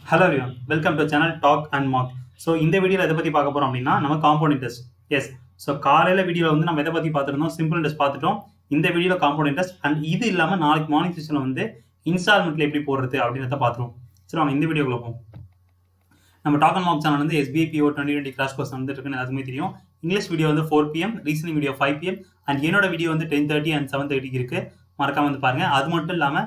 Hello everyone, welcome to channel talk and mark. So இந்த வீடியோவில் எதை பற்றி பார்க்க போகிறோம் அப்படின்னா நம்ம காம்பவுண்ட் இன்ட்ரெஸ்ட். எஸ், ஸோ காலையில் வீடியோவில் வந்து நம்ம எதை பற்றி பார்த்துருந்தோம், சிம்பிள் இன்ட்ரெஸ்ட் பார்த்துட்டோம். இந்த வீடியோவில் காம்பவுண்ட் இன்ட்ரெஸ்ட் அண்ட் இது இல்லாமல் நாளைக்கு மார்னிங் செஷனில் வந்து இன்ஸ்டால்மெண்ட்டில் எப்படி போடுறது அப்படின்றத பார்த்துருவோம். சரி, நம்ம இந்த வீடியோக்குள்ள போவோம். நம்ம டாக் அண்ட் மார்க் சேனல் வந்து SBI PO 2020 கிராஷ் கோர்ஸ் வந்துட்டு இருக்குன்னு எல்லாத்துக்குமே தெரியும். இங்கிலீஷ் வீடியோ வந்து 4 PM, reasoning video 5 PM and என்னோட வீடியோ வந்து 10:30 அண்ட் 7:30 இருக்கு. மறக்காம வந்து பாருங்க. அது மட்டும் இல்லாமல்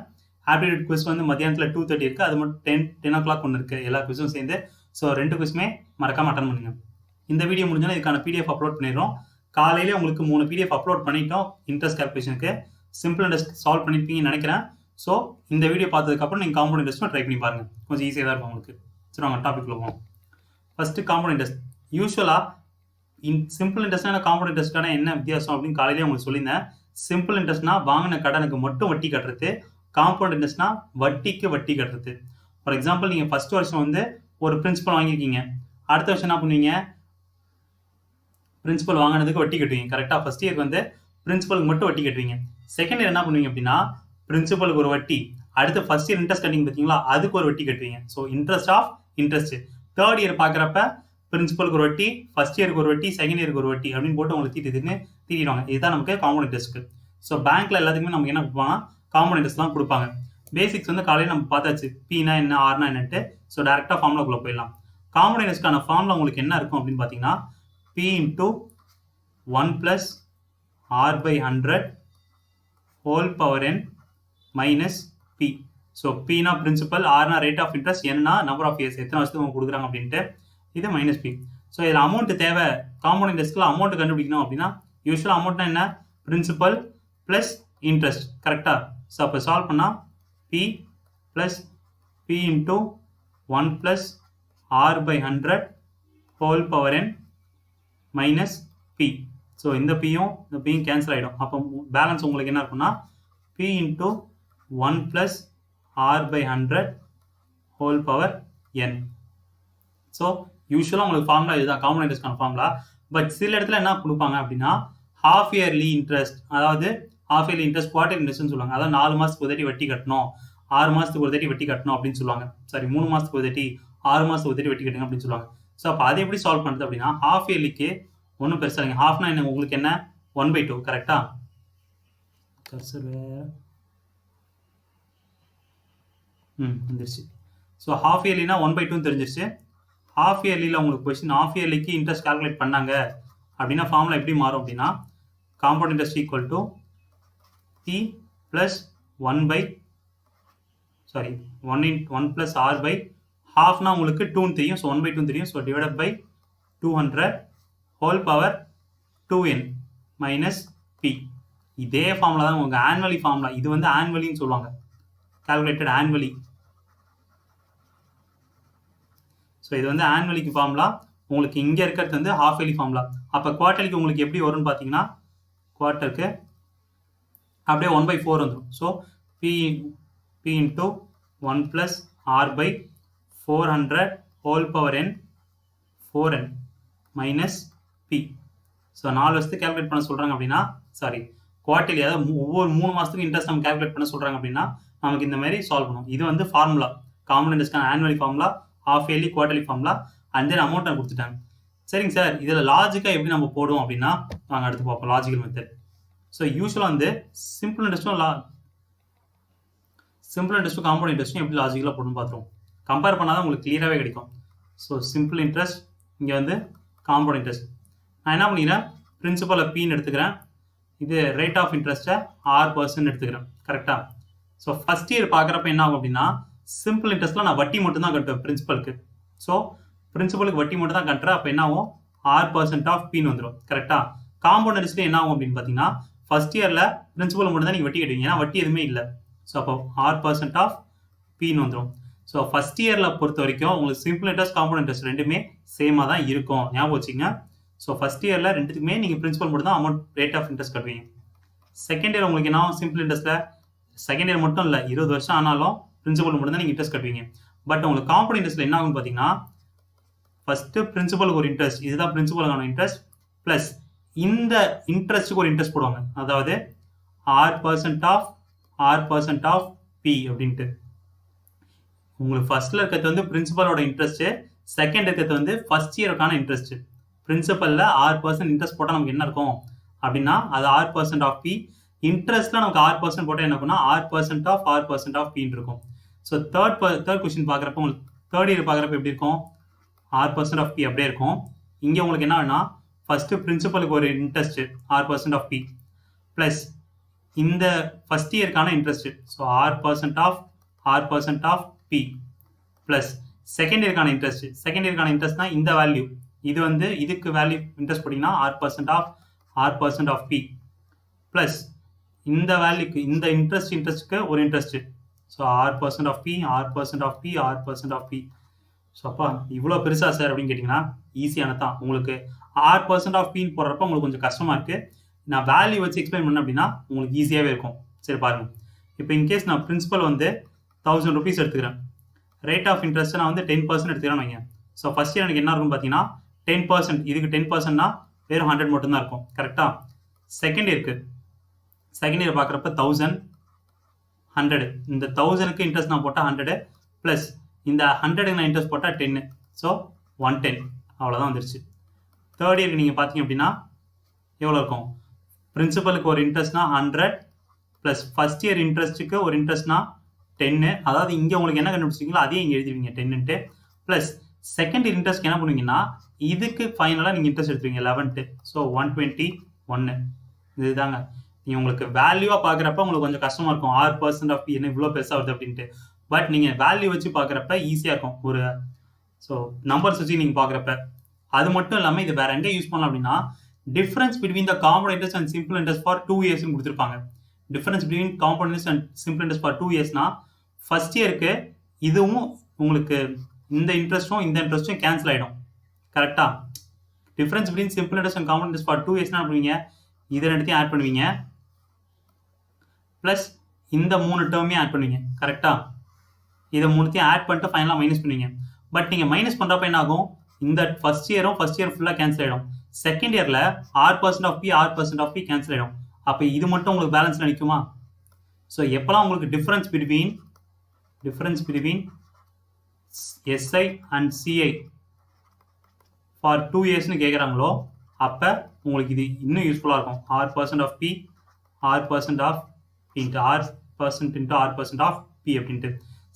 ஆப்டிடியூட் குவிஸ் வந்து மத்தியானத்தில் 2:30 இருக்குது. அது மட்டும் 10 o'clock ஒன்று இருக்குது. எல்லா குவிஸும் சேர்ந்து. ஸோ 2 குவிஸுமே மறக்காமல் அட்டன் பண்ணுங்க. இந்த வீடியோ முடிஞ்சாலும் இதுக்கான PDF அப்லோட் பண்ணிடுறோம். காலையிலே உங்களுக்கு 3 PDF அப்லோட் பண்ணிட்டோம். இன்ட்ரெஸ்ட் கால்குலேஷனுக்கு சிம்பிள் இன்ட்ரெஸ்ட் சால்வ் பண்ணியிருப்பீங்கன்னு நினைக்கிறேன். ஸோ இந்த வீடியோ பார்த்ததுக்கப்புறம் நீங்கள் காம்பவுண்ட் இன்ட்ரெஸ்ட்டும் ட்ரை பண்ணி பாருங்கள். கொஞ்சம் ஈஸியாக தான் இருக்கும் உங்களுக்கு. சரி, வாங்க டாபிக் போவோம். First compound interest. யூஸ்வலாக சிம்பிள் இன்ட்ரெஸ்டான காம்பவுண்ட் இன்ட்ரெஸ்டான என்ன வித்தியாசம் அப்படின்னு காலையிலே உங்களுக்கு சொல்லியிருந்தேன். சிம்பிள் இன்ட்ரெஸ்ட்னா வாங்கின கடனுக்கு மட்டும் வட்டி கட்டுறது. காம்பவுண்ட் இன்ட்ரெஸ்ட்னா வட்டிக்கு வட்டி கட்டுறது. ஃபார் எக்ஸாம்பிள், நீங்கள் ஃபர்ஸ்ட் வருஷம் வந்து ஒரு பிரின்சிபல் வாங்கியிருக்கீங்க. அடுத்த வருஷம் என்ன பண்ணுவீங்க? பிரின்சிபல் வாங்கினதுக்கு வட்டி கட்டுவீங்க. கரெக்டாக ஃபர்ஸ்ட் இயருக்கு வந்து பிரின்சிபலுக்கு மட்டும் வட்டி கட்டுவீங்க. செகண்ட் இயர் என்ன பண்ணுவீங்க அப்படின்னா பிரின்சிபலுக்கு ஒரு வட்டி, அடுத்து ஃபர்ஸ்ட் இயர் இன்ட்ரெஸ்ட் கட்டிங் பார்த்தீங்களா, அதுக்கு ஒரு வட்டி கட்டுவீங்க. So interest of interest. Third year பார்க்குறப்ப பிரின்சிபலுக்கு ஒரு வட்டி, ஃபர்ஸ்ட் இயருக்கு ஒரு வட்டி, செகண்ட் இயருக்கு ஒரு வட்டி அப்படின்னு போட்டு உங்களுக்கு தீட்டிடுவாங்க. இதுதான் நமக்கு காம்பவுண்ட் இன்ட்ரெஸ்ட்க்கு. ஸோ பேங்க்ல எல்லாத்துக்குமே நமக்கு என்ன கொடுப்பாங்கன்னா காம்பவுண்ட் இன்ட்ரெஸ்ட் தான் கொடுப்பாங்க. பேசிக்ஸ் வந்து காலையில் நம்ம பார்த்தாச்சு, Pனா என்ன, ஆர்னா என்னன்ட்டு. ஸோ டேரெக்டாக ஃபார்முலாக்குள்ளே போயிடலாம். காம்பவுண்ட் இன்ட்ரெஸ்ட்கான ஃபார்முலா உங்களுக்கு என்ன இருக்கும் அப்படின்னு பார்த்தீங்கன்னா P into 1 + R/100 whole power n minus P. So Pனா பிரின்சிபல், ஆர்னா ரேட் ஆஃப் இன்ட்ரெஸ்ட், என்ன நம்பர் ஆஃப் இயர்ஸ், எத்தனை வருஷத்துக்கு அவங்க கொடுக்குறாங்க அப்படின்ட்டு. இது மைனஸ் P. ஸோ இதில் அமௌண்ட் தேவை. காம்பவுண்ட் இன்ட்ரெஸ்ட்டில் அமௌண்ட் கண்டுபிடிக்கணும் அப்படின்னா யூஸ்வலாக அமௌண்ட்னா என்ன, பிரின்சிபல் ப்ளஸ் இன்ட்ரெஸ்ட். கரெக்டாக? ஸோ அப்போ சால்வ் பண்ணால் P ப்ளஸ் P into 1 + R/100 whole power n minus P. So இந்த பியும் இந்த பியும் கேன்சல் ஆகிடும். அப்போ பேலன்ஸ் உங்களுக்கு என்ன இருக்குன்னா P into 1 + R/100 whole power n. So யூஸ்வலாக உங்களுக்கு ஃபார்முலா இதுதான், காம்பவுண்ட் இன்ட்ரெஸ்ட்கான ஃபார்முலா. பட் சில இடத்துல என்ன கொடுப்பாங்க அப்படின்னா ஹாஃப் இயர்லி இன்ட்ரெஸ்ட், அதாவது ஹாஃப் இயர்லி இன்ட்ரெஸ்ட், குவார்டர் இன்ட்ரெஸ்ட்னு சொல்லுவாங்க. அதாவது 4 மாதத்துக்கு ஒரு தாட்டி வட்டி கட்டணும், 6 மாதத்துக்கு ஒரு தாட்டி வட்டி கட்டணும் அப்படின்னு சொல்லுவாங்க. சாரி, 3 மாதத்துக்கு ஒரு தாட்டி, 6 மாதத்துக்கு ஒரு தாட்டி வட்டி கட்டுங்க அப்படின்னு சொல்லுவாங்க. ஸோ அப்போ அதை எப்படி சால்வ் பண்ணுறது அப்படின்னா ஹாஃப் இயர்லிக்கு ஒன்றும் பெருசாக இல்லைங்க. ஹாஃப்னா என்ன, உங்களுக்கு என்ன 1/2. கரெக்டா? வந்துருச்சு. ஸோ ஹாஃப் இயர்லினா 1/2 தெரிஞ்சிருச்சு. ஹாஃப் இயர்லியில் உங்களுக்கு கொஸ்டின் ஹாஃப் இயர்லிக்கு இன்ட்ரெஸ்ட் கால்குலேட் பண்ணாங்க அப்படின்னா ஃபார்முலா எப்படி மாறும் அப்படின்னா compound interest equal to P plus 1 + R/, ஹாஃப்னா உங்களுக்கு 2 தெரியும். ஸோ 1/2 தெரியும். So divided by 200 whole power 2n minus P. இதே ஃபார்முலா தான் உங்களுக்கு ஆனுவலி ஃபார்முலா. இது வந்து ஆனுவலின்னு சொல்லுவாங்க, கால்குலேட்டட் ஆனுவலி. ஸோ இது வந்து ஆனுவலிக்கு ஃபார்முலா. உங்களுக்கு இங்கே இருக்கிறது வந்து ஹாஃப் இயர்லி ஃபார்முலா. அப்போ குவார்ட்டர்லிக்கு உங்களுக்கு எப்படி வரும்னு பார்த்தீங்கன்னா குவார்ட்டருக்கு அப்படியே 1/4 வந்துடும். So P into 1 + R/400 whole power n 4n minus P. So 4 வருஷத்துக்கு கேல்குலேட் பண்ண சொல்கிறாங்க அப்படின்னா, சாரி குவார்ட்டர்லி, அதாவது ஒவ்வொரு 3 மாதத்துக்கு இன்ட்ரெஸ்ட் நம்ம கேல்குலேட் பண்ண சொல்கிறாங்க அப்படின்னா நமக்கு இந்த மாதிரி சால்வ் பண்ணும். இது வந்து ஃபார்முலா, காம்பவுண்ட் இன்ட்ரெஸ்ட்கான annually formula, half yearly, quarterly formula. And then amount நான் கொடுத்துட்டாங்க. சரிங்க சார், இதில் லாஜிக்காக எப்படி நம்ம போடுவோம் அப்படின்னா நாங்கள் அடுத்து பார்ப்போம் லாஜிக்கல் மெத்தட். ஸோ யூஸ்வலாக வந்து சிம்பிள் இன்ட்ரெஸ்ட்டும் காம்பவுண்ட் இன்ட்ரெஸ்ட்டும் எப்படி லாஜிக்கலாக போடணும்னு பார்த்துருவோம். கம்பேர் பண்ணால் தான் உங்களுக்கு கிளியராகவே கிடைக்கும். ஸோ சிம்பிள் இன்ட்ரெஸ்ட், இங்கே வந்து காம்பவுண்ட் இன்ட்ரெஸ்ட். நான் என்ன பண்ணிக்கிறேன், பிரின்சிபலை Pன்னு எடுத்துக்கிறேன், இது ரேட் ஆஃப் இன்ட்ரெஸ்ட்டை R% எடுத்துக்கிறேன். கரெக்டாக? ஸோ ஃபர்ஸ்ட் இயர் பார்க்குறப்ப என்ன ஆகும் அப்படின்னா சிம்பிள் இன்ட்ரெஸ்ட்டில் நான் வட்டி மட்டும் தான் கட்டுவேன் பிரின்சிபலுக்கு. ஸோ பிரின்சிபலுக்கு வட்டி மட்டும் தான் கட்டுறேன். அப்போ என்ன ஆகும், R% ஆஃப் Pன்னு வந்துடும். கரெக்டாக? காம்பவுண்ட் இன்ட்ரெஸ்ட்டில் என்ன ஆகும் அப்படின்னு பார்த்தீங்கன்னா ஃபர்ஸ்ட் இயரில் பிரின்சிபல் மட்டும் தான் நீங்கள் வட்டி கட்டுவீங்க, ஏன்னா வட்டி எதுவுமே இல்லை. ஸோ அப்போ R% ஆஃப் Pன்னு வந்துடும். ஸோ ஃபர்ஸ்ட் இயரில் பொறுத்த வரைக்கும் உங்களுக்கு சிம்பிள் இன்ட்ரெஸ்ட், காம்பவுண்ட் இன்ட்ரெஸ்ட் ரெண்டுமே சேமாக தான் இருக்கும். ஞாபகம் வச்சுங்க. ஸோ ஃபர்ஸ்ட் இயரில் ரெண்டுத்துக்குமே நீங்கள் பிரின்சிபல் மட்டும் தான் அமௌண்ட் ரேட் ஆஃப் இன்ட்ரெஸ்ட் கட்டுவீங்க. செகண்ட் இயர் உங்களுக்கு என்ன ஆகும், சிம்பிள் இன்ட்ரெஸ்ட்டில் செகண்ட் இயர் மட்டும் இல்லை, 20 வருஷம் ஆனாலும் பிரின்சிபல் மட்டும் தான் நீங்கள் இன்ட்ரெஸ்ட் கட்டுவீங்க. பட் உங்களுக்கு காம்பவுண்ட் இன்ட்ரெஸ்ட்டில் என்ன ஆகும்னு பார்த்தீங்கன்னா ஃபர்ஸ்ட் பிரின்சிபலுக்கு ஒரு இன்ட்ரெஸ்ட், இதுதான் பிரின்சிபலுக்கான இன்ட்ரெஸ்ட், ப்ளஸ் இந்த இன்ட்ரெஸ்ட்டுக்கு ஒரு இன்ட்ரெஸ்ட் போடுவாங்க, அதாவது R% ஆஃப் P அப்படின்ட்டு. உங்களுக்கு ஃபர்ஸ்ட்ல இருக்கிறது வந்து பிரின்சிபலோட இன்ட்ரெஸ்ட், செகண்ட் இருக்கிறது வந்து ஃபர்ஸ்ட் இயருக்கான இன்ட்ரெஸ்ட். பிரின்சிபல்ல 6% இன்ட்ரெஸ்ட் போட்டால் நமக்கு என்ன இருக்கும் அப்படின்னா அது 6% ஆஃப் பி. இன்ட்ரெஸ்ட்ல நமக்கு 6% போட்டால் என்ன பண்ணா 6% ஆஃப் 6% ஆஃப் பின்னு இருக்கும். ஸோ தேர்ட் கொஸ்டின் பார்க்குறப்ப உங்களுக்கு தேர்ட் இயர் பார்க்குறப்ப எப்படி இருக்கும் 6% ஆஃப் பி அப்படியே இருக்கும். இங்கே உங்களுக்கு என்ன வேணா ஃபர்ஸ்ட் பிரின்சிபலுக்கு ஒரு இன்ட்ரெஸ்ட் 6% ஆஃப் பி பிளஸ் இந்த ஃபர்ஸ்ட் இயருக்கான interest. So 6% of P plus second இயருக்கான இன்ட்ரெஸ்ட். செகண்ட் இயருக்கான இன்ட்ரெஸ்ட்னா இந்த வேல்யூ, இது வந்து இதுக்கு வேல்யூ இன்ட்ரெஸ்ட் போட்டிங்கன்னா 6% ஆஃப் பி பிளஸ் இந்த வேல்யூக்கு இந்த இன்ட்ரெஸ்ட்டுக்கு ஒரு interest. So 6% of P 6% of P. So அப்பா இவ்வளோ பெருசா சார் அப்படின்னு கேட்டிங்கன்னா ஈஸியான தான். உங்களுக்கு 6% ஆஃப் பின்னு போடுறப்ப உங்களுக்கு கொஞ்சம் கஷ்டமா இருக்கு. நான் வேல்யூ வச்சு எக்ஸ்பிளைன் பண்ணேன் அப்படின்னா உங்களுக்கு ஈஸியாகவே இருக்கும். சரி பாருங்க, இப்போ இன்கேஸ் நான் பிரின்சிபல் வந்து 1000 rupees எடுத்துக்கிறேன். ரேட் ஆஃப் இன்ட்ரெஸ்ட் நான் வந்து 10% எடுத்துக்கிறேன்னு வைங்க. ஸோ ஃபர்ஸ்ட் இயர் எனக்கு என்ன இருக்கும் பார்த்தீங்கன்னா 10%, இதுக்கு 10%னா வெறும் 100 மட்டும்தான் இருக்கும். கரெக்டாக செகண்ட் இயர் பார்க்குறப்ப 1000 100, இந்த 1000க்கு இன்ட்ரெஸ்ட் நான் போட்டால் 100 ப்ளஸ் இந்த 100க்கு நான் இன்ட்ரெஸ்ட் போட்டால் 10, ஸோ 110 அவ்வளோதான் வந்துருச்சு. தேர்ட் இயருக்கு நீங்கள் பார்த்தீங்க அப்படின்னா எவ்வளோ இருக்கும், பிரின்சிபலுக்கு ஒரு இன்ட்ரெஸ்ட்னா 100 ப்ளஸ் ஃபர்ஸ்ட் இயர் இன்ட்ரெஸ்ட்டுக்கு ஒரு இன்ட்ரெஸ்ட்னா 10. அதாவது இங்கே உங்களுக்கு என்ன கண்டுபிடிச்சிங்களோ அதையும் இங்கே எழுதிடுவீங்க 10ன்ட்டு ப்ளஸ் செகண்ட் இயர் இன்ட்ரெஸ்ட் என்ன பண்ணுவீங்கன்னா இதுக்கு ஃபைனலாக நீங்கள் இன்ட்ரெஸ்ட் எடுத்துவீங்க 11, ஸோ 121. இதுதாங்க நீங்கள் உங்களுக்கு வேல்யூவாக பார்க்குறப்ப உங்களுக்கு கொஞ்சம் கஷ்டமாக இருக்கும் 6% ஆஃப் பி என்ன இவ்வளோ பெருசாக வருது அப்படின்ட்டு. பட் நீங்கள் வேல்யூ வச்சு பார்க்குறப்ப ஈஸியாக இருக்கும். ஒரு ஸோ நம்பர்ஸ் வச்சு நீங்கள் பார்க்குறப்ப அது மட்டும் இல்லாமல் இது வேற எங்கே யூஸ் பண்ணலாம் அப்படின்னா difference between the compound interest and simple interest for 2 years கொடுத்துருப்பாங்க. Difference between compound interest and simple interest for 2 yearsனா ஃபர்ஸ்ட் இயருக்கு இதுவும் உங்களுக்கு இந்த இன்ட்ரெஸ்ட்டும் இந்த இன்ட்ரெஸ்ட்டும் கேன்சல் ஆகிடும். கரெக்டாக difference between simple interest and compound interest for 2 yearsனா பண்ணுவீங்க, இது ரெண்டுத்தையும் ஆட் பண்ணுவீங்க ப்ளஸ் இந்த 3 டேர்மையும் ஆட் பண்ணுவீங்க. கரெக்டாக இதை 3த்தையும் ஆட் பண்ணிட்டு ஃபைனலாக மைனஸ் பண்ணுவீங்க. பட் நீங்கள் மைனஸ் பண்ணுறப்ப என்ன ஆகும், இந்த ஃபர்ஸ்ட் இயர் ஃபுல்லாக கேன்சல் ஆகிடும். செகண்ட் இயரில் 6% ஆஃப் பி கேன்சல் ஆகிடும். அப்போ இது மட்டும் உங்களுக்கு பேலன்ஸில் நிற்குமா? ஸோ எப்போல்லாம் உங்களுக்கு difference between SI and CI for 2 yearsனு கேட்குறாங்களோ அப்போ உங்களுக்கு இது இன்னும் யூஸ்ஃபுல்லாக இருக்கும். 6% of P 6% of into 6% of P அப்படின்ட்டு.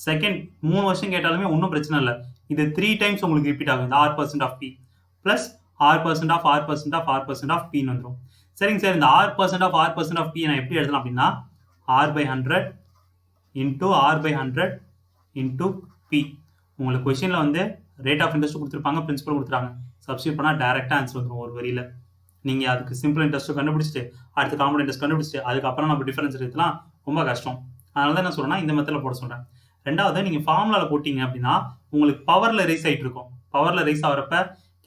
செகண்ட் 3 வருஷம் கேட்டாலுமே ஒன்றும் பிரச்சனை இல்லை. இது 3 times உங்களுக்கு ரிப்பீட் ஆகும். இந்த 6% ஆஃப் பி ப்ளஸ் 6% ஆஃப் பின்னு வந்துடும். சரிங்க சார், இந்த 6% ஆஃப் பி நான் எப்படி எழுதலாம் அப்படின்னா R/100 இன்ட்டு பி. உங்களுக்கு கொஸ்டினில் வந்து ரேட் ஆஃப் இன்ட்ரெஸ்ட் கொடுத்துருப்பாங்க, பிரின்சிபல் கொடுத்துருக்காங்க. சப்ஸ்டியூட் பண்ணால் டேரெக்டாக ஆன்சர் வந்துடும் ஒரு வரியில். நீங்கள் அதுக்கு சிம்பிள் இன்ட்ரெஸ்ட்டு கண்டுபிடிச்சிட்டு அடுத்து காம்பவுண்ட் இன்ட்ரெஸ்ட் கண்டுபிடிச்சிட்டு அதுக்கப்புறம் நம்ம டிஃபரன்ஸ் எடுத்துலாம் ரொம்ப கஷ்டம். அதனால தான் என்ன சொல்கிறேன்னா இந்த மெத்தடில் போட சொல்கிறேன். ரெண்டாவது, நீங்கள் ஃபார்முலாவில் போட்டிங்க அப்படின்னா உங்களுக்கு பவரில் ரைஸ் ஆகிட்டு இருக்கும். பவரில் ரைஸ் ஆகிறப்ப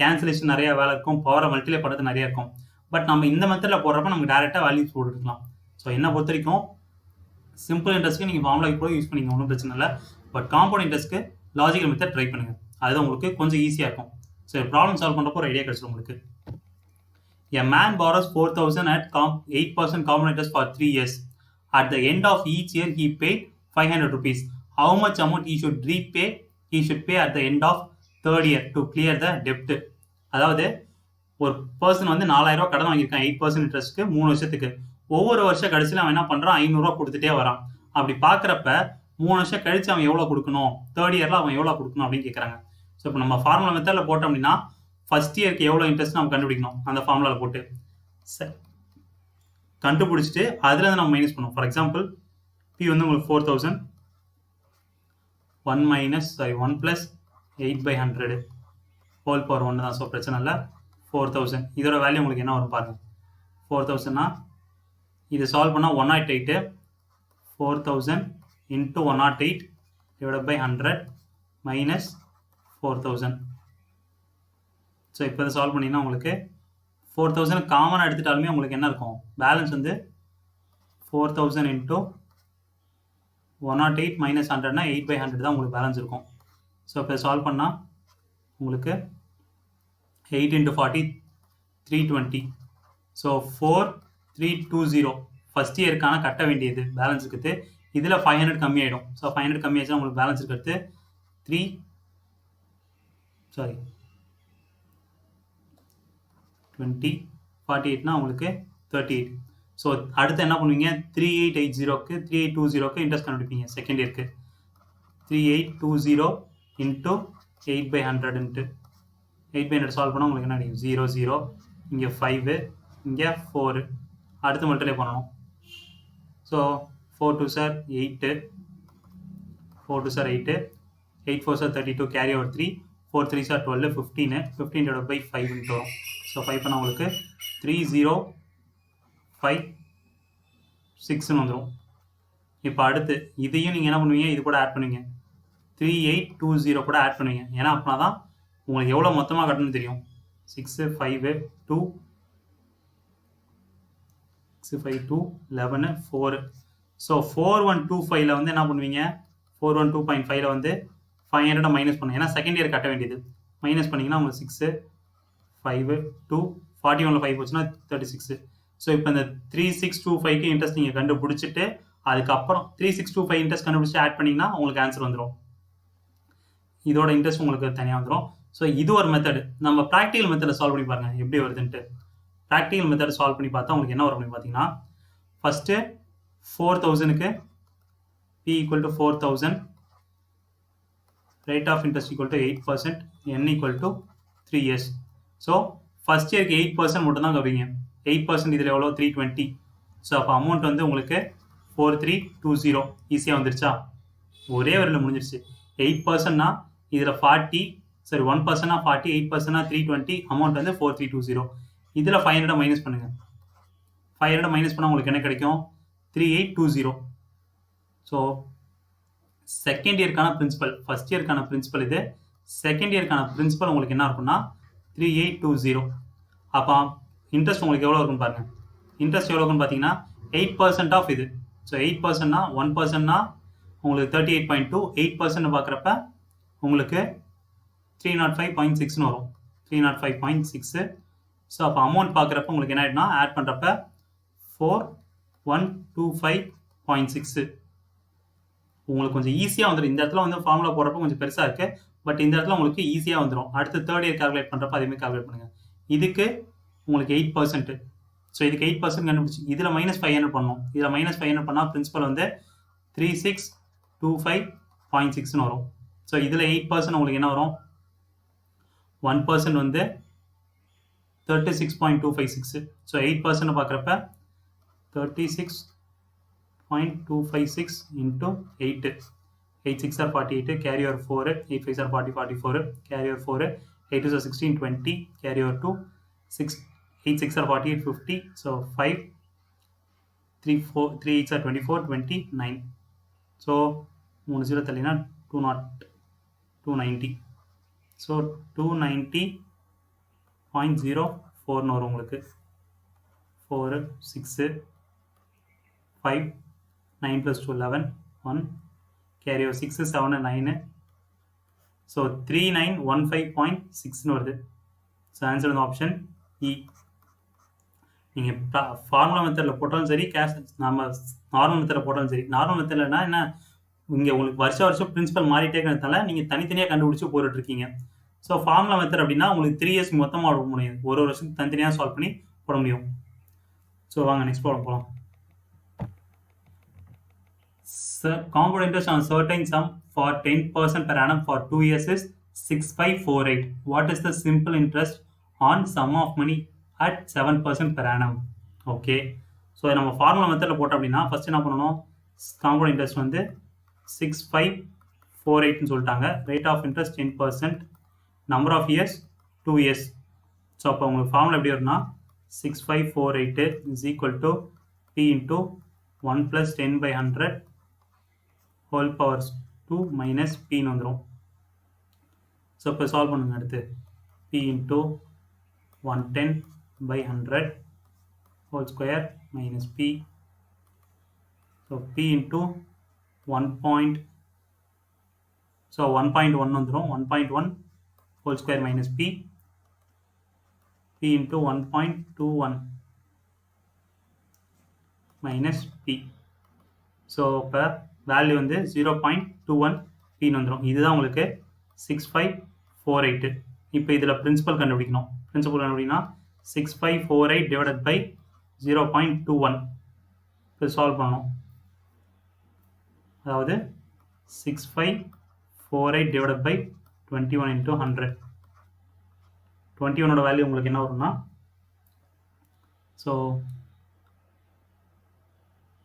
கேன்சலேஷன் நிறைய வேலை இருக்கும், பவரை மல்டிப்ளை பண்ணுறது நிறைய இருக்கும். பட் நம்ம இந்த மெத்தடில் போடுறப்ப நமக்கு டேரெக்டாக வேல்யூஸ் போட்டுக்கலாம். ஸோ என்ன பொறுத்த வரைக்கும் சிம்பிள் இன்ட்ரெஸ்ட்க்கு நீங்கள் ஃபார்முலாக்கு கூட யூஸ் பண்ணிங்க, ஒன்றும் பிரச்சனை இல்லை. பட் காம்பவுண்ட் இன்ட்ரெஸ்ட்க்கு லாஜிக்கல் மெத்தட் ட்ரை பண்ணுங்கள், அதுதான் உங்களுக்கு கொஞ்சம் ஈஸியாக இருக்கும். ஸோ ப்ராப்ளம் சால்வ் பண்ணுறப்போ ஒரு ஐடியா கிடைச்சிடும் உங்களுக்கு. A man borrows 4,000 at 8% compound interest for 3 years. At the end of each year, he paid 500 rupees. How much amount he should pay at the end of third year to clear the debt? அதாவது ஒரு person வந்து 4000 ரூபா கடன் வாங்கியிருக்கான் 8% இன்ட்ரெஸ்ட்க்கு 3 வருஷத்துக்கு. ஒவ்வொரு வருஷம் கடைசியில் அவன் என்ன பண்ணுறான் 500 ரூபா கொடுத்துட்டே வரான். அப்படி பார்க்குறப்ப 3 வருஷம் கழிச்சு அவன் எவ்வளோ கொடுக்கணும், தேர்ட் இயரில் அவன் எவ்வளோ கொடுக்கணும் அப்படின்னு கேட்குறாங்க. ஸோ இப்போ நம்ம ஃபார்முலா மெத்தடில் போட்டோம் அப்படின்னா ஃபர்ஸ்ட் இயருக்கு எவ்வளோ இன்ட்ரெஸ்ட் நம்ம கண்டுபிடிக்கணும், அந்த ஃபார்முலாவில் போட்டு கண்டுபிடிச்சிட்டு அதுலேருந்து நம்ம மைனஸ் பண்ணுவோம். ஃபார் எக்ஸாம்பிள் பி வந்து உங்களுக்கு 4000 1 + 8/100 ஹோல் பவர் 1 தான். ஸோ பிரச்சனை இல்லை. 4000 இதோட வேல்யூ உங்களுக்கு என்ன வரும் பாருங்கள். 4000னா இதை சால்வ் பண்ணால் 108, 4000 × 108 / 100 மைனஸ் 4000. ஸோ இப்போ இதை சால்வ் பண்ணிங்கன்னா உங்களுக்கு 4000 காமனாக எடுத்துட்டாலுமே உங்களுக்கு என்ன இருக்கும், பேலன்ஸ் வந்து 4000 × 108 - 100னா 8/100 தான் உங்களுக்கு பேலன்ஸ் இருக்கும். ஸோ இப்போ சால்வ் பண்ணால் உங்களுக்கு 8 × 40 320. ஸோ 4320 ஃபர்ஸ்ட் இயருக்கான கட்ட வேண்டியது பேலன்ஸ் இருக்குது. இதில் 500 கம்மியாயிடும். ஸோ 500 கம்மியாச்சுன்னா உங்களுக்கு பேலன்ஸ் இருக்கிறது 20 48னா உங்களுக்கு 38. ஸோ அடுத்து என்ன பண்ணுவீங்க, 3880க்கு 3820க்கு இன்ட்ரெஸ்ட் கண்டுபிடிப்பீங்க செகண்ட் இயருக்கு. 3820 இன்ட்டு 8/100 8/100 சால்வ் பண்ணால் உங்களுக்கு என்ன கிடைக்கும், 0 0, இங்கே 5, இங்கே 4. அடுத்து மல்டிப்ளை பண்ணணும். ஸோ 4 2 சார் 8, 4 2 சார் 8, 8 4 சார் 32, carry over 3, 4 3 sir 12, 15, 15 divided by 5 வரும். ஸோ 5 பண்ணால் உங்களுக்கு 3056 வந்துடும். இப்போ அடுத்து இதையும் நீங்கள் என்ன பண்ணுவீங்க, இது கூட ஆட் பண்ணுவீங்க, 3820 கூட ஆட் பண்ணுவீங்க. ஏன்னா அப்படின்னா தான் உங்களுக்கு எவ்வளோ மொத்தமாக கட்டணும்னு தெரியும். 6 5 2 6 5 2 11 4. ஸோ 4125 வந்து என்ன பண்ணுவீங்க, 412.5 வந்து 500 மைனஸ் பண்ணுங்க. ஏன்னா செகண்ட் இயர் கட்ட வேண்டியது. மைனஸ் பண்ணிங்கன்னா உங்களுக்கு 6 5 2 41 5 போச்சுன்னா 36. ஸோ இப்போ இந்த 3625க்கு இன்ட்ரெஸ்ட் நீங்கள் கண்டுபிடிச்சிட்டு அதுக்கப்புறம் 3625 இன்ட்ரெஸ்ட் கண்டுபிடிச்சி ஆட் பண்ணிங்கன்னா உங்களுக்கு ஆன்சர் வந்துடும். இதோட இன்ட்ரெஸ்ட் உங்களுக்கு தனியாக வந்துடும். ஸோ இது ஒரு மெத்தடு. நம்ம ப்ராக்டிகல் மெத்தடை சால்வ் பண்ணி பாருங்க எப்படி வருதுன்ட்டு. ப்ராக்டிகல் மெத்தட் சால்வ் பண்ணி பார்த்தா உங்களுக்கு என்ன வரும் அப்படின்னு பார்த்தீங்கன்னா, first 4000க்கு P equal to 4000, rate of interest equal to 8%, N equal to 3 years. So first இயருக்கு 8% மட்டும் தான் கவரிங்க. 8% இதில் எவ்வளோ, 320. ஸோ அப்போ அமௌண்ட் வந்து உங்களுக்கு 4320 ஈஸியாக வந்துருச்சா, ஒரே வரையில் முடிஞ்சிருச்சு. 8%னா இதில் 40, சரி 1%னா 40, 8%னா 320, அமௌண்ட் வந்து 4320. இதில் 500 மைனஸ் பண்ணுங்க. 500 மைனஸ் பண்ணால் உங்களுக்கு என்ன கிடைக்கும், 3820. ஸோ செகண்ட் இயருக்கான பிரின்சிபல், ஃபர்ஸ்ட் இயருக்கான பிரின்சிபல் இது, செகண்ட் இயருக்கான பிரின்சிபல் உங்களுக்கு என்ன இருக்குன்னா 3820. அப்போ இன்ட்ரெஸ்ட் உங்களுக்கு எவ்வளோ இருக்குன்னு பாருங்க. இன்ட்ரெஸ்ட் எவ்வளோ இருக்குன்னு பார்த்தீங்கன்னா 8% ஆஃப் இது. ஸோ 8%னா 1%னா உங்களுக்கு 38.2, 8% பார்க்குறப்ப உங்களுக்கு 305.6ன்னு வரும். 305.6. ஸோ அப்போ அமௌண்ட் பார்க்குறப்ப உங்களுக்கு என்ன ஆகிடும்னா ஆட் பண்ணுறப்ப 4125.6. உங்களுக்கு கொஞ்சம் ஈஸியாக வந்துடும். இந்த இடத்துல வந்து ஃபார்முலா போடுறப்ப கொஞ்சம் பெருசாக இருக்குது, பட் இந்த இடத்துல உங்களுக்கு ஈஸியாக வந்துடும். அடுத்து தேர்ட் இயர் கால்குலேட் பண்ணுறப்ப அதேமாதிரி கால்குலேட் பண்ணுங்கள். இதுக்கு உங்களுக்கு 8%. ஸோ இதுக்கு 8% கண்டுபிடிச்சி இதில் -500 பண்ணணும். இதில் -500 பண்ணால் பிரின்சிபல் வந்து 3625.6ன்னு வரும். ஸோ இதில் 8% உங்களுக்கு என்ன வரும், 1% வந்து 36.256. ஸோ 8% பார்க்குறப்ப 36.256 into 8. 8 6 are 48, carry over 4, 8 5 are 40, 44, carry over 4, 8 2 are 16, 20, carry over 2, 6, 8 6 are 48, 50, so 5, 3 4, 3 8 are 24, 29. So 3 0 தள்ளினா 290. So 290.04 வரும் உங்களுக்கு. 4 6 5 9 plus 2 11 1, carry over 6 7 9. So 3915.6 வருது. ஸோ ஆன்சர் வந்து ஆப்ஷன் இ. நீங்கள் ஃபார்முலா மெத்தடில் போட்டாலும் சரி, கேஷ் நம்ம நார்மல் மெத்தடில் போட்டாலும் சரி. நார்மல் மெத்தட்லனா என்ன, இங்கே உங்களுக்கு வருஷம் பிரின்சிபல் மாறிட்டே இருக்கிறதுனால நீங்கள் தனித்தனியாக கண்டுபிடிச்சி போட்டுட்ருக்கீங்க. ஸோ ஃபார்முலா மெத்தட் அப்படின்னா உங்களுக்கு 3 இயர்ஸ் மொத்தமாக போட முடியும், ஒரு வருஷத்துக்கு தனித்தனியாக சால்வ் பண்ணி போட முடியும். ஸோ வாங்க நெக்ஸ்ட் ப்ராப்ளம் போகலாம். Compound interest on certain sum for 10% per annum for 2 years is 6548. What is the simple interest on sum of money at 7% per annum? Okay, so நம்ம ஃபார்முலா மெத்தடில் போட்டோம் அப்படின்னா ஃபஸ்ட் என்ன பண்ணணும், காம்பவுண்ட் இன்ட்ரெஸ்ட் வந்து 6548ன்னு சொல்லிட்டாங்க. Rate of interest 10%, number of years 2 years. So அப்போ உங்களுக்கு ஃபார்முலா எப்படி வரும்னா 6548 is equal to P into 1 + 10/100 whole powers 2 minus பின்னு வந்துடும். ஸோ இப்போ சால்வ் பண்ணுங்க. அடுத்து P into 110/100 whole square minus P. So P into 1.1 வந்துடும். 1.1 whole square minus P. P into 1.21 minus P. So இப்போ வேல்யூ வந்து 0.21 பின்னு வந்துடும். இதுதான் உங்களுக்கு 6548. இப்போ இதில் பிரின்சிபல் கண்டுபிடிக்கணும். பிரின்சிபல் கண்டுபிடிக்கணும்னா 6548 டிவைடட் பை 0.21 இப்போ சால்வ் பண்ணணும். அதாவது 6548 டிவைடட் பை 21 இன்ட்டு 100. 21ஓட வேல்யூ உங்களுக்கு என்ன வரும்னா, ஸோ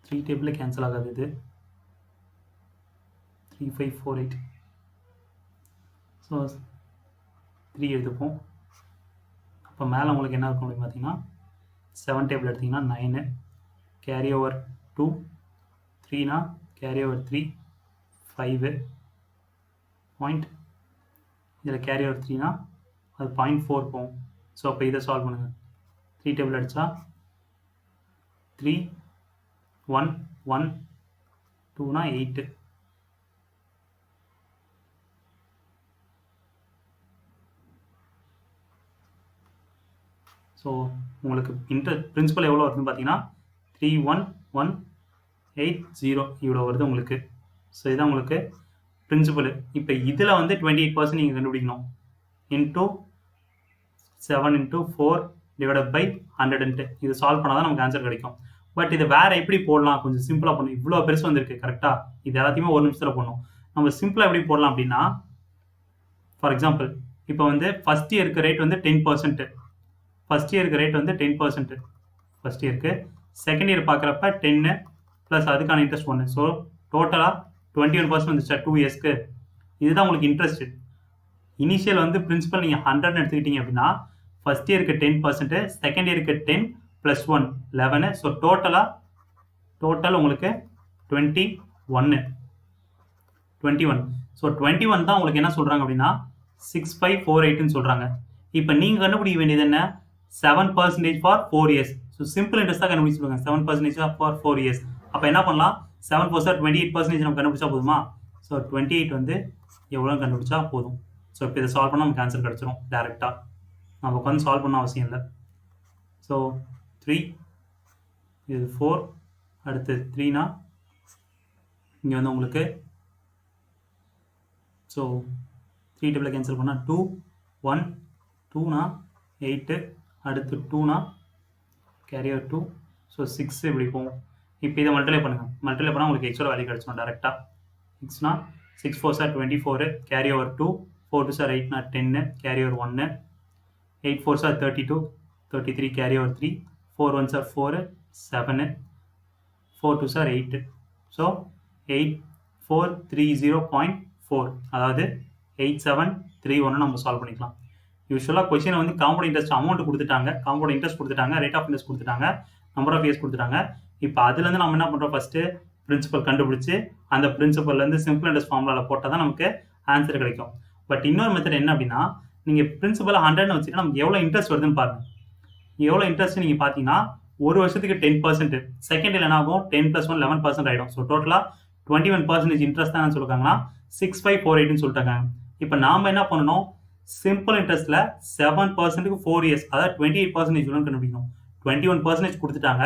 3 டேபிளில் கேன்சல் ஆகாது. இது 3548. ஸோ 3 எடுத்துப்போம். அப்போ மேலே உங்களுக்கு என்ன இருக்கும் அப்படின்னு பார்த்தீங்கன்னா 7 டேபிள் எடுத்திங்கன்னா 9, கேரி ஓவர் 2, 3னா கேரி ஓவர் 3, 5 பாயிண்ட், இதில் கேரி ஓவர் 3னா அது 0.4 போகும். ஸோ அப்போ இதை சால்வ் பண்ணுங்கள். 3 டேபிள் அடித்தா 3, 1, 1, 2னா 8. ஸோ உங்களுக்கு பிரின்சிபல் எவ்வளோ வருதுன்னு பார்த்தீங்கன்னா 31180 இவ்வளோ வருது உங்களுக்கு. ஸோ இதுதான் உங்களுக்கு பிரின்சிபல். இப்போ இதில் வந்து 28% நீங்கள் கண்டுபிடிக்கணும். Into 7 into 4 divided by 100. இது சால்வ் பண்ணால் தான் நமக்கு ஆன்சர் கிடைக்கும். பட் இது வேறு எப்படி போடலாம், கொஞ்சம் சிம்பிளாக பண்ணணும். இவ்வளோ பெருசு வந்திருக்கு கரெக்டாக. இது எல்லாத்தையுமே ஒரு நிமிஷத்தில் போடணும். நம்ம சிம்பிளாக எப்படி போடலாம் அப்படின்னா, ஃபார் எக்ஸாம்பிள் இப்போ வந்து ஃபஸ்ட் இயருக்கு ரேட் வந்து 10%. ஃபஸ்ட் இயருக்கு ரேட் வந்து 10% ஃபஸ்ட் இயருக்கு. செகண்ட் இயர் பார்க்குறப்ப 10 ப்ளஸ் அதுக்கான இன்ட்ரெஸ்ட் 1. ஸோ டோட்டலாக 21% வந்துச்சா 2 இயர்ஸ்க்கு. இதுதான் உங்களுக்கு இன்ட்ரெஸ்ட். இனிஷியல் வந்து பிரின்சிபல் நீங்கள் 100 எடுத்துக்கிட்டீங்க அப்படின்னா ஃபஸ்ட் இயருக்கு 10%, செகண்ட் இயருக்கு 10 ப்ளஸ் 1 11. ஸோ டோட்டல் உங்களுக்கு 21. ஸோ 21 தான் உங்களுக்கு என்ன சொல்கிறாங்க அப்படின்னா 6548ன்னு சொல்கிறாங்க. இப்போ நீங்கள் கண்டுபிடிக்க வேண்டியது என்ன, 7% for 4 years. So simple interest தான் கண்டுபிடிச்சிருக்காங்க, 7% ஃபார் 4 இயர்ஸ். அப்போ என்ன பண்ணலாம், 7 4 28% நம்ம கண்டுபிடிச்சா போதுமா? ஸோ 28 வந்து எவ்வளோன்னு கண்டுபிடிச்சா போதும். ஸோ இப்போ இதை சால்வ் பண்ணால் நமக்கு ஆன்சர் கிடச்சிரும் டேரெக்டாக. நம்ம உட்காந்து சால்வ் பண்ண அவசியம் இல்லை. ஸோ 3, இது 4, அடுத்து 3னா இங்கே வந்து உங்களுக்கு ஸோ 3 டேபிளில் கேன்சல் பண்ணால் 2, 1, 2னா 8, அடுத்து 2னா கேரி ஓவர் 2, ஸோ 6 இப்படி போகும். இப்போ இதை மல்டிப்ளை பண்ணுங்கள். மல்டிப்ளை பண்ணால் உங்களுக்கு எக்ஸோட வேல்யூ கிடச்சிடும் டேரெக்டாக. 6னா 6 4 சார் 24, கேரி ஓவர் 2, 4 2 சார் 8னா 10, கேரி ஓவர் 1, 8 4 சார் 32, 33 கேரி ஓவர் 3, 4 1 சார் 4, 7, 4 2 சார் 8. ஸோ 8430.4, அதாவது 8731 நம்ம சால்வ் பண்ணிக்கலாம். யூஸ்வலாக கொஸ்டினை வந்து காம்பவுண்ட் இன்ட்ரெஸ்ட் அமௌண்ட் கொடுத்துட்டாங்க, காம்பவுண்ட் இன்ட்ரெஸ்ட் கொடுத்துட்டாங்க, ரேட் ஆஃப் இன்ட்ரெஸ்ட் கொடுத்துட்டாங்க, நம்பர் ஆஃப் இயர்ஸ் கொடுத்துட்டாங்க. இப்போ அதுலேருந்து நம்ம என்ன பண்ணுறோம், ஃபஸ்ட்டு பிரின்சிபல் கண்டுபிடிச்சி அந்த பிரின்சிபல்லேருந்து சிம்பிள் இன்ட்ரெஸ்ட் ஃபார்முலாவில் போட்டால் தான் நமக்கு ஆன்சர் கிடைக்கும். பட் இன்னொரு மெத்தட் என்ன அப்படின்னா, நீங்கள் பிரின்சிபல் 100ன்னு வச்சுட்டு நமக்கு எவ்வளோ இன்ட்ரெஸ்ட் வருதுன்னு பாருங்கள். எவ்வளோ இன்ட்ரெஸ்ட் நீங்கள் பார்த்தீங்கன்னா ஒரு வருஷத்துக்கு 10%, செகண்ட் இயர் என்ன ஆகும் 10 + 1 11% ஆகிடும். ஸோ டோட்டலாக 21% இன்ட்ரெஸ்ட் தான் சொல்லிருக்காங்கன்னா 6548ன்னு சொல்லிட்டாங்க. இப்போ நாம் என்ன பண்ணணும், சிம்பிள் இன்ட்ரெஸ்ட்டில் 7%க்கு 4 இயர்ஸ், அதாவது 28% கண்டுபிடிக்கணும். 21% கொடுத்துட்டாங்க,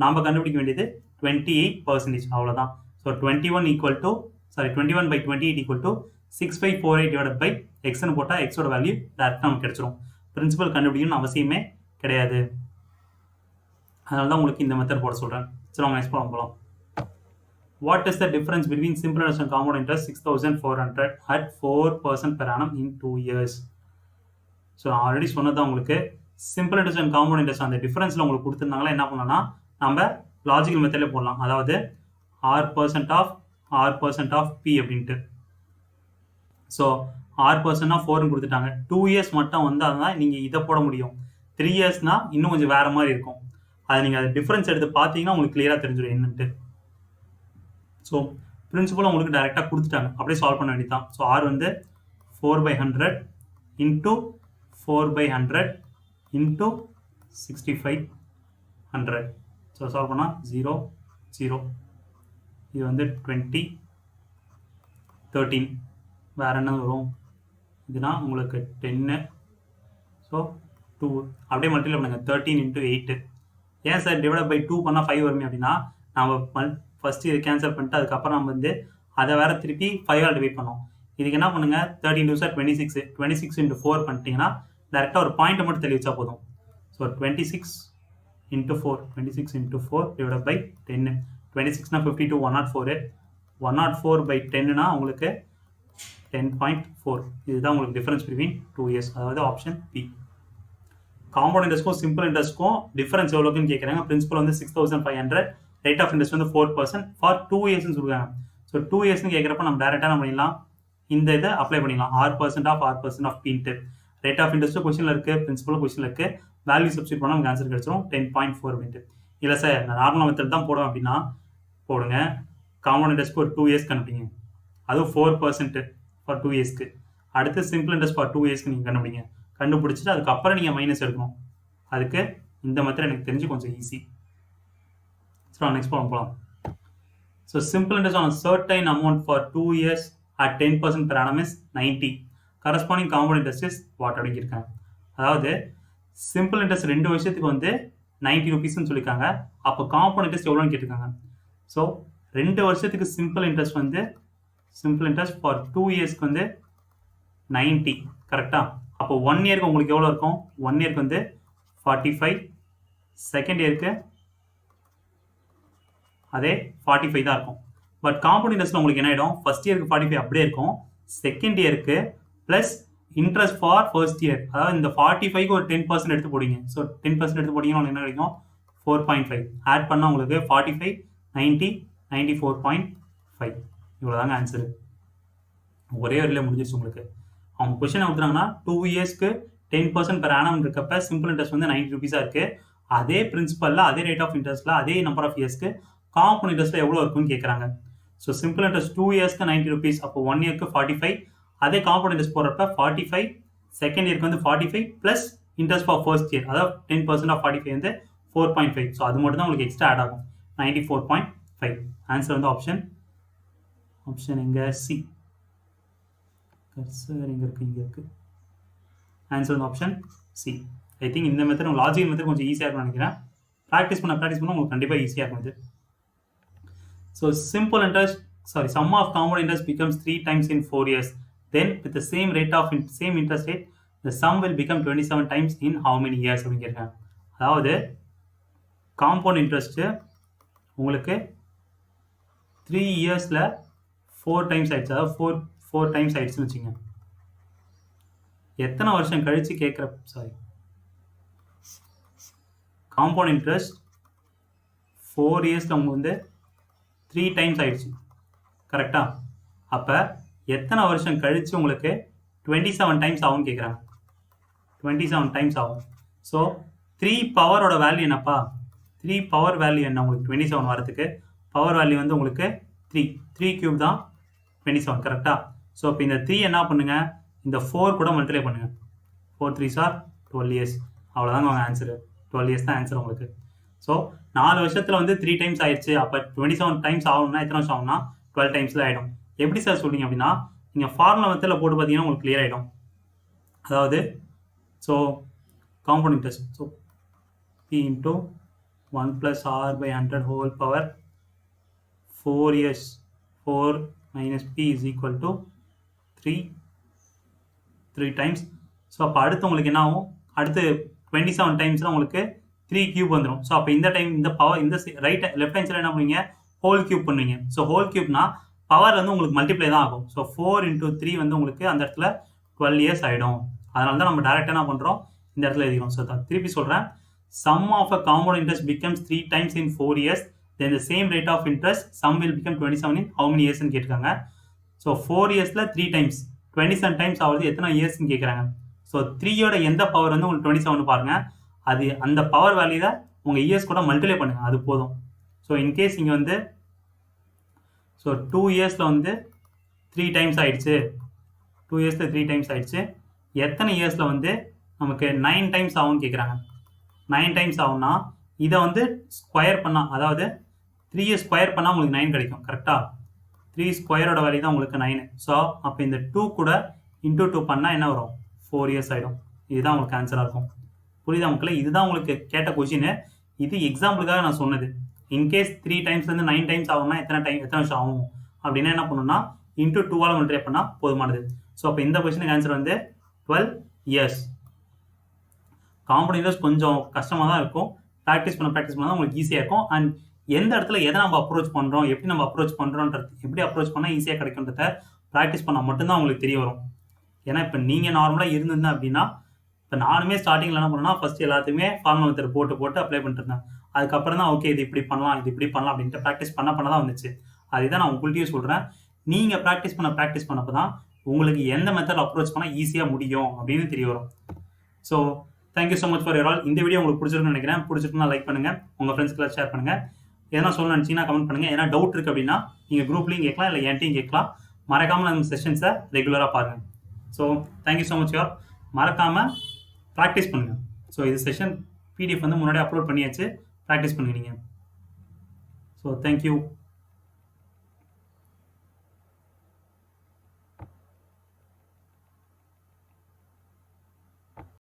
நாம் கண்டுபிடிக்க வேண்டியது 28%, அவ்வளோதான். ஸோ 21/28 6548 டிவைடட் பை எக்ஸ்னு போட்டால் எக்ஸோட வேல்யூ டேரெக்டாக நமக்கு கிடைச்சிரும். பிரின்சிபல் கண்டுபிடிக்கணும்னு அவசியமே கிடையாது. அதனால தான் உங்களுக்கு இந்த மெத்தட் போட சொல்கிறேன். சரி, அவங்க நெக்ஸ்ட் போகலாம். What is the difference between simple interest and compound interest 6400 at 4% per annum in 2 years? So already சொன்னதான் உங்களுக்கு simple interest and compound interest அந்த டிஃபரன்ஸில் உங்களுக்கு கொடுத்துருந்தாங்களா, என்ன பண்ணலாம்னா நம்ம லாஜிக்கல் மெத்தடில் போடலாம். அதாவது R% ஆஃப் P அப்படின்ட்டு. ஸோ R% 4ன்னு கொடுத்துட்டாங்க. 2 இயர்ஸ் மட்டும் வந்து அதனால் நீங்கள் இதை போட முடியும். 3 இயர்ஸ்னால் இன்னும் கொஞ்சம் வேறு மாதிரி இருக்கும். அதை நீங்கள் அது டிஃப்ரென்ஸ் எடுத்து பார்த்தீங்கன்னா உங்களுக்கு கிளியராக தெரிஞ்சிடும் என்னன்ட்டு. ஸோ பிரின்சிபல் உங்களுக்கு டைரெக்டாக கொடுத்துட்டாங்க, அப்படியே சால்வ் பண்ண வேண்டியது தான். ஸோ R வந்து 4/100 இன்ட்டு 4/100 இன்ட்டு 6500. ஸோ சால்வ் பண்ணால் 0 0. இது வந்து 20 13. வேறு என்ன வரும், இதுனா உங்களுக்கு 10. ஸோ 2 அப்படியே மல்டிப்ளை பண்ணுங்கள். 13 × 8. ஏன் சார் டிவைட் பை 2 பண்ணால் 5 வருமே அப்படின்னா, நம்ம ஃபஸ்ட்டு இதை கேன்சல் பண்ணிட்டு அதுக்கப்புறம் நம்ம வந்து அதை வேறு திருப்பி 5ஆல் டிவைட் பண்ணோம். இதுக்கு என்ன பண்ணுங்க 30 into 26 26 into 4 பண்ணிட்டீங்கன்னா டேரெக்டாக ஒரு பாயிண்ட் மட்டும் தெளி வச்சா போதும். So 26 into 4 26 into 4 divided by 10 26னா 52 104 104 by 10னா உங்களுக்கு 10.4. இதுதான் உங்களுக்கு டிஃபரன்ஸ் பிட்வீன் 2 இயர்ஸ். அதாவது ஆப்ஷன் பி. காம்பவுண்ட் இன்ட்ரெஸ்ட்க்கும் சிம்பிள் இன்ட்ரெஸ்ட்க்கும் டிஃபரன்ஸ் எவ்வளோக்குன்னு கேட்குறாங்க. பிரின்சிபல் வந்து 6500, ரேட் ஆஃப் இன்ட்ரெஸ்ட் வந்து 4% ஃபார் 2 இயர்ஸ்னு சொல்லுவாங்க. ஸோ 2 இயர்ஸ்னு கேட்குறப்ப நம்ம டேரெக்டாக என்ன பண்ணிடலாம், இந்த இதை அப்ளை பண்ணிடலாம். r% of P into rate of interest கொஸ்டினில் இருக்குது, பிரின்சிபலும் கொஸ்டினில் இருக்குது. வேல்யூ சப்ஸ்டியூட் பண்ணால் நமக்கு ஆன்சர் கிடச்சிரும் 10.4 அப்படின்ட்டு. இல்லை சார் நான் நார்மல் மெத்தட் தான் போடுவேன் அப்படின்னா போடுங்க. காம்பவுண்ட் இன்ட்ரெஸ்ட்க்கு ஒரு 2 இயர்ஸ் கண்டுபிடிங்க, அதுவும் 4% ஃபார் 2 இயர்ஸ்க்கு. அடுத்து சிம்பிள் இன்ட்ரெஸ்ட் ஃபார் 2 இயர்ஸ்க்கு நீங்கள் கண்டுபிடிங்க. கண்டுபிடிச்சிட்டு அதுக்கப்புறம் நீங்கள் மைனஸ் எடுக்கணும். அதுக்கு இந்த மெத்தட் எனக்கு தெரிஞ்சு கொஞ்சம் ஈஸி. ஸோ நெக்ஸ்ட் போகலாம். So simple interest on certain amount for 2 years at 10% per annum is 90. Corresponding compound interest is what அப்படிங்கிருக்காங்க. அதாவது சிம்பிள் இன்ட்ரெஸ்ட் 2 வருஷத்துக்கு வந்து 90 rupeesன்னு சொல்லியிருக்காங்க. அப்போ காம்பவுண்ட் இன்ட்ரெஸ்ட் எவ்வளோன்னு கேட்டிருக்காங்க. ஸோ 2 வருஷத்துக்கு சிம்பிள் இன்ட்ரெஸ்ட் வந்து சிம்பிள் இன்ட்ரெஸ்ட் ஃபார் 2 இயர்ஸ்க்கு வந்து 90 கரெக்டாக. அப்போ 1 இயருக்கு உங்களுக்கு எவ்வளோ இருக்கும், 1 இயருக்கு வந்து 45, செகண்ட் இயருக்கு அதே 45 தான் இருக்கும். பட் காம்பவுண்ட் இன்ட்ரெஸ்ட்ல உங்களுக்கு என்ன ஆகிடும், ஃபர்ஸ்ட் இயருக்கு 45 அப்படியே இருக்கும், செகண்ட் இயருக்கு plus interest for first year. அதாவது இந்த 45க்கு ஒரு 10% எடுத்து போடுங்க. ஸோ 10% எடுத்து போட்டிங்கன்னா உங்களுக்கு என்ன கிடைக்கும், 4.5 ஆட் பண்ணால் உங்களுக்கு 45, 90, 94.5 இவ்வளோதாங்க ஆன்சரு. ஒரே வரையில் முடிஞ்சிச்சு உங்களுக்கு. அவங்க கொஸ்டின் கொடுத்துறாங்கன்னா 2 இயர்ஸ்க்கு 10% per annum இருக்கப்ப சிம்பிள் இன்ட்ரெஸ்ட் வந்து 90 rupees இருக்கு. அதே பிரின்சிபல்ல அதே ரேட் ஆஃப் இன்ட்ரெஸ்ட்ல அதே நம்பர் ஆஃப் இயர்ஸ்க்கு காம்பவுண்ட் இன்ட்ரெஸ்ட்ல எவ்வளோ இருக்குன்னு கேட்குறாங்க. ஸோ சிம்பிள் இன்ட்ரெஸ்ட் 2 இயர்ஸ்க்கு 90 rupees, அப்போ 1 இயர்க்கு 45. அதே காம்பவுண்ட் இன்ட்ரெஸ்ட் போடுறப்ப 45, செகண்ட் இயர்க்கு வந்து 45 plus interest for first year, அதாவது 10% ஆஃப் 45 வந்து 4.5. ஸோ அது மட்டும் தான் உங்களுக்கு எக்ஸ்ட்ரா ஆட் ஆகும், 94.5. ஆன்சர் வந்து ஆப்ஷன் எங்க சி. கர்சர் எங்க இருக்கு, இங்க இருக்கு. ஆன்சர் வந்து ஆப்ஷன் சி. ஐ திங்க் இந்த மெத்தட் லாஜிக் மெத்தட் கொஞ்சம் ஈஸியாக இருக்கும்னு நினைக்கிறேன். ப்ராக்டிஸ் பண்ண உங்களுக்கு கண்டிப்பாக ஈஸியாக இருக்கும் இது. So simple interest sum of compound interest becomes 3 times in 4 years. Then with the same interest rate, the sum will become 27 times in how many years அப்படின்னு கேட்குறாங்க. அதாவது காம்பவுண்ட் இன்ட்ரெஸ்ட் உங்களுக்கு 3 இயர்ஸில் 4 times ஆயிடுச்சு, அதாவது 4 times ஆயிடுச்சுன்னு வச்சுங்க. எத்தனை வருஷம் கழிச்சு காம்பவுண்ட் இன்ட்ரெஸ்ட் 4 இயர்ஸில் அவங்க வந்து 3 times ஆயிடுச்சு கரெக்டா. அப்போ எத்தனை வருஷம் கழிச்சு உங்களுக்கு 27 times ஆகும்னு கேட்குறாங்க. 27 times ஆகும். ஸோ 3 பவரோட வேல்யூ என்னப்பா, 3 பவர் வேல்யூ என்ன உங்களுக்கு 27 வரதுக்கு, பவர் வேல்யூ வந்து உங்களுக்கு 3 கியூப் தான் 27 கரெக்டா. ஸோ இப்போ இந்த 3 என்ன பண்ணுங்க, இந்த 4 கூட மல்டிப்ளை பண்ணுங்க. 4 3s are 12 years. அவ்வளோதாங்க அவங்க ஆன்சரு. 12 years தான் ஆன்சர் உங்களுக்கு. ஸோ 4 வருஷத்தில் வந்து 3 times ஆயிடுச்சு. அப்போ 27 times ஆகும்னா எத்தனை வருஷம் ஆகும்னா 12 times ஆகிடும். எப்படி சார் சொல்றீங்க அப்படின்னா, நீங்கள் ஃபார்முலா மெத்தடில் போட்டு பார்த்தீங்கன்னா உங்களுக்கு கிளியர் ஆகிடும். அதாவது so compound interest, so P into 1 plus R by 100 whole power 4 years, 4 minus P is equal to 3 times. So அப்போ அடுத்து உங்களுக்கு என்ன ஆகும், அடுத்து 27 டைம்ஸ்லாம் உங்களுக்கு 3 கியூப் வந்துடும். ஸோ அப்போ இந்த டைம் இந்த பவர் இந்த லெஃப்ட் ஹேண்ட் சைடில் என்ன பண்ணுவீங்க, ஹோல் கியூப் பண்ணுவீங்க. ஸோ ஹோல் கியூப்னா பவர் வந்து உங்களுக்கு மல்டிப்ளை தான் ஆகும். ஸோ 4 into 3 வந்து உங்களுக்கு அந்த இடத்துல 12 years ஆகிடும். அதனால தான் நம்ம டேரெக்டாக என்ன பண்ணுறோம், இந்த இடத்துல எழுதிக்கிறோம். ஸோ திருப்பி சொல்கிறேன், sum of a compound interest becomes 3 times in 4 years, then the same rate of interest sum will become 27 in how many years ன்னு கேட்டிருக்காங்க. ஸோ 4 இயர்ஸில் 3 times 27 times ஆகுது, எத்தனை இயர்ஸ்ன்னு கேட்குறாங்க. ஸோ 3யோட எந்த பவர் வந்து உங்களுக்கு 27 பாருங்க, அது அந்த பவர் வேல்யூ தான் உங்கள் இயர்ஸ் கூட மல்டிப்ளை பண்ணுங்க, அது போதும். ஸோ இன்கேஸ் இங்கே வந்து ஸோ 2 இயர்ஸில் வந்து 3 times ஆயிடுச்சு, 2 இயர்ஸில் 3 times ஆயிடுச்சு, எத்தனை இயர்ஸில் வந்து நமக்கு 9 times ஆகும்னு கேட்குறாங்க. 9 times ஆகும்னா இதை வந்து ஸ்கொயர் பண்ணால், அதாவது 3 ஸ்கொயர் பண்ணால் உங்களுக்கு 9 கிடைக்கும் கரெக்டாக. 3 ஸ்கொயரோட வேல்யூ தான் உங்களுக்கு 9. ஸோ அப்போ இந்த 2 கூட இன்டூ 2 பண்ணால் என்ன வரும், 4 years ஆகிடும். இதுதான் உங்களுக்கு ஆன்சராக இருக்கும். புரியுதா மக்களே, இதுதான் உங்களுக்கு கேட்ட கொஸ்டின். இது எக்ஸாம்பிளுக்காக நான் சொன்னது. இன்கேஸ் 3 times வந்து 9 times ஆகும்னா எத்தனை வருஷம் ஆகும் அப்படின்னா என்ன பண்ணணும்னா இன்டூ 2ஆல் மல்டிப்ளை பண்ணால் போதுமானது. ஸோ அப்போ இந்த கொஸ்டினுக்கு ஆன்சர் வந்து 12 இயர்ஸ். காம்பவுண்ட் இன்ட்ரெஸ்ட் கொஞ்சம் கஷ்டமாக தான் இருக்கும். ப்ராக்டிஸ் பண்ண தான் உங்களுக்கு ஈஸியாக இருக்கும். அண்ட் எந்த இடத்துல எதை நம்ம அப்ரோச் பண்ணுறோம், எப்படி நம்ம அப்ரோச் பண்ணுறோன்றது, எப்படி அப்ரோச் பண்ணால் ஈஸியாக கிடைக்குன்றத ப்ராக்டிஸ் பண்ணால் மட்டும்தான் உங்களுக்கு தெரிய வரும். ஏன்னா இப்போ நீங்கள் நார்மலாக இருந்திருந்தேன் அப்படின்னா, இப்போ நானுமே ஸ்டார்டிங்கில் என்ன பண்ணேன்னா ஃபஸ்ட்டு எல்லாத்தையுமே ஃபார்முலா மெத்தட் போட்டு அப்ளை பண்ணிட்டு இருந்தேன். அதுக்கப்புறம் தான் ஓகே இது இப்படி பண்ணலாம் அப்படின்ட்டு ப்ராக்டிஸ் பண்ண தான் வந்துச்சு. அதுதான் நான் உங்கள்கிட்டயும் சொல்கிறேன். நீங்கள் ப்ராக்டிஸ் பண்ணப்போ தான் உங்களுக்கு எந்த மெத்தட் அப்ரோச் பண்ணால் ஈஸியாக முடியும் அப்படின்னு தெரிய வரும். So thank you so much for your all. இந்த வீடியோ உங்களுக்கு பிடிச்சிருக்குன்னு நினைக்கிறேன். பிடிச்சிருக்குன்னா லைக் பண்ணுங்கள், உங்கள் ஃப்ரெண்ட்ஸ்க்குலாம் ஷேர் பண்ணுங்கள். எதனா சொல்லணும்னு நினச்சிங்கன்னா கமெண்ட் பண்ணுங்கள். ஏன்னா டவுட் இருக்குது அப்படின்னா நீங்கள் குரூப்லேயும் கேட்கலாம், இல்லை என்கிட்டையும் கேட்கலாம். மறக்காமல் நம்ம செஷன்ஸை ரெகுலராக பாருங்கள். So thank you so much your. மறக்காமல் ப்ராக்டிஸ் பண்ணுங்கள். ஸோ இது செஷன் பிடிஎஃப் வந்து முன்னாடியே அப்லோட் பண்ணியாச்சு, ப்ராக்டிஸ் பண்ணுங்க நீங்கள். So thank you.